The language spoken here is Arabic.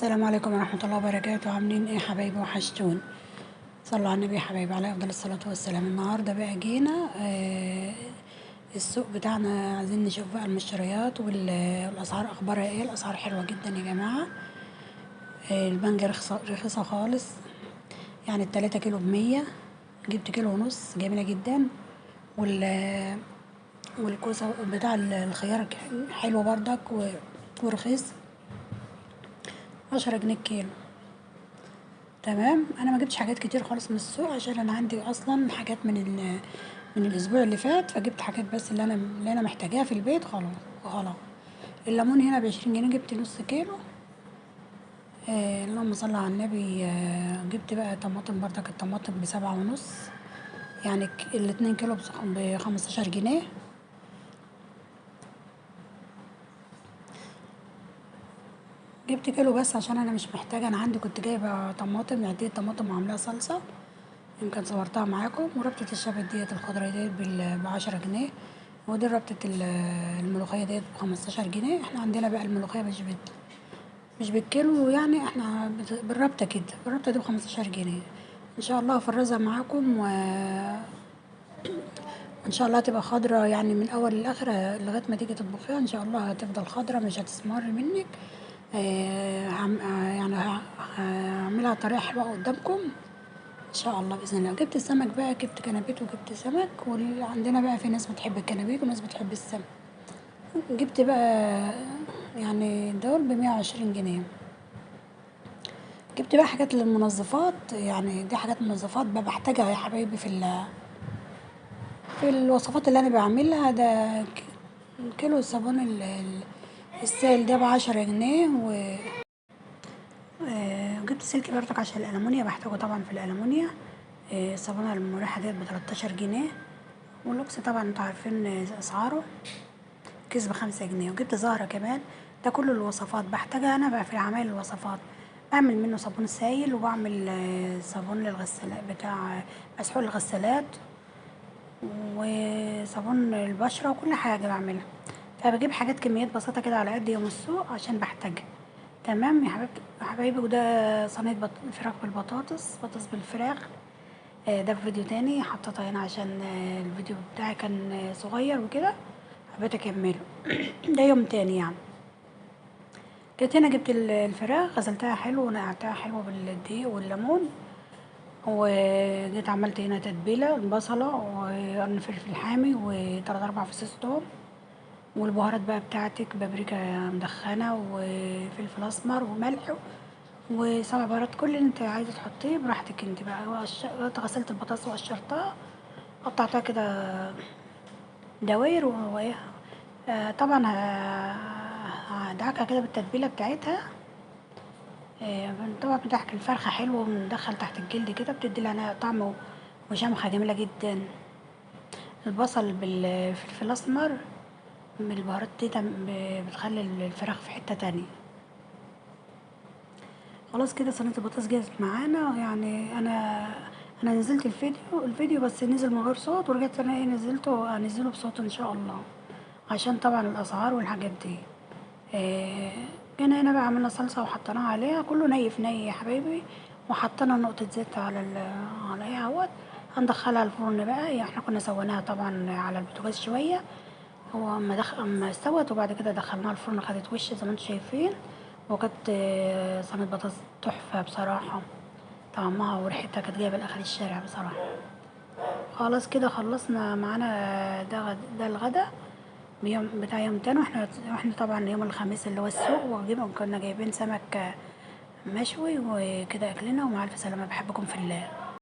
السلام عليكم ورحمة الله وبركاته. عاملين ايه يا حبايبي؟ وحشتون. صلوا على النبي يا حبايبي عليه افضل الصلاة والسلام. النهاردة بقى جينا السوق بتاعنا، عايزين نشوف بقى المشتريات والاسعار اخبارها ايه. الاسعار حلوة جدا يا جماعة. المانجا رخيصة خالص، يعني ال3 كيلو ب100. جبت كيلو ونص، جميلة جدا. وال والكوسة بتاع الخيار حلو بردك ورخيص، 10 جنيه الكيلو. تمام. انا ما جبتش حاجات كتير خالص من السوق، عشان انا عندي اصلا حاجات من الاسبوع اللي فات، فجبت حاجات بس اللي انا محتاجاها في البيت وخلاص. الليمون هنا ب20 جنيه، جبت نص كيلو. اللهم صل على النبي. جبت بقى طماطم بردك، الطماطم ب7.5، يعني ال2 كيلو ب15 جنيه. جبت كيلو بس عشان انا مش محتاجه، انا عندي كنت جايبه طماطم، عديت طماطم وعاملاها صلصه، يمكن صورتها معاكم. وربطة الشبت ديت الخضرا ديت ب10 جنيه. ودي ربطة الملوخية ديت ب15 جنيه. احنا عندنا بقى الملوخية مش بالكيلو، يعني احنا بالربطة كده، بالربطة دي ب15 جنيه. ان شاء الله هفرزها معاكم، وان شاء الله هتبقى خضرا، يعني من اول لاخر لغاية ما تيجي تطبخيها ان شاء الله هتفضل خضرا، مش هتسمر منك. يعني هعملها طريقة حلوة قدامكم ان شاء الله باذن الله. جبت السمك بقى، جبت كنبيت وجبت سمك. وعندنا بقى في ناس بتحب الكنبيت وناس بتحب السمك. جبت بقى يعني دول ب120 جنيه. جبت بقى حاجات للمنظفات، يعني دي حاجات منظفات بقى بحتاجها يا حبايبي في الوصفات اللي انا بعملها. ده كيلو الصابون السائل ده ب10 جنيه. وجبت سلك برضك عشان الألمونيا، بحتاجه طبعا في الألمونيا. الصابونة المريحة ديت ب13 جنيه. واللوكس طبعا انتوا عارفين اسعاره، كيس ب5 جنيه. وجبت زهرة كمان. ده كل الوصفات بحتاجها انا بقى في عمايل الوصفات. بعمل منه صابون سائل، وبعمل صابون للغسالات بتاع مسحوق الغسالات، وصابون البشرة، وكل حاجة بعملها. فبجيب حاجات كميات بسيطة كده على قد يوم السوق عشان بحتاجها. تمام يا حبايبي. وده صينية فراخ بالبطاطس، بطاطس بالفراخ. ده في فيديو تاني حطيتها هنا عشان الفيديو بتاعي كان صغير وكده، حبيت اكمله. ده يوم تاني يعني. جيت هنا جبت الفراخ، غسلتها حلو ونقعتها حلو بالدقيق والليمون. وجيت عملت هنا تتبيلة البصلة وقرن فلفل حامي وتلات اربع فصوص توم. والبهارات بقى بتاعتك، بابريكا مدخنة وفلفل اسمر وملح وسبع بهارات، كل اللي انت عايزه تحطيه براحتك انت بقى. غسلت البطاطس وقشرتها، قطعتها كده دواير وايه. طبعا هدعكها كده بالتتبيله بتاعتها. طبعا بتحك الفرخه حلو، وندخل تحت الجلد كده، بتدي لها طعم وشمخه جميله جدا. البصل بالفلفل الاسمر من البهارات دي بتخلي الفراخ في حته تانية. خلاص كده صينية البطاطس جاهزة معانا. يعني انا نزلت الفيديو بس نزل من غير صوت، ورجعت انا هنزله بصوت ان شاء الله، عشان طبعا الاسعار والحاجات دي. جينا هنا بقى عملنا صلصة وحطيناها عليها، كله ني في ني يا حبايبي. وحطينا نقطة زيت على ايه اهوت. هندخلها الفرن بقى. يعني احنا كنا سويناها طبعا على البوتاجاز شوية. هو اما استوت، وبعد كده دخلناها الفرن، خدت وش زي ما انتم شايفين. وكانت صينية بطاطس تحفة بصراحة، طعمها وريحتها كانت جايبة لآخر الشارع بصراحة. خلاص كده خلصنا معانا. ده الغدا بتاع يوم تاني. واحنا طبعا يوم الخميس اللي هو السوق، كنا جايبين سمك مشوي وكده. أكلنا ومع ألف سلامة، بحبكم في الله.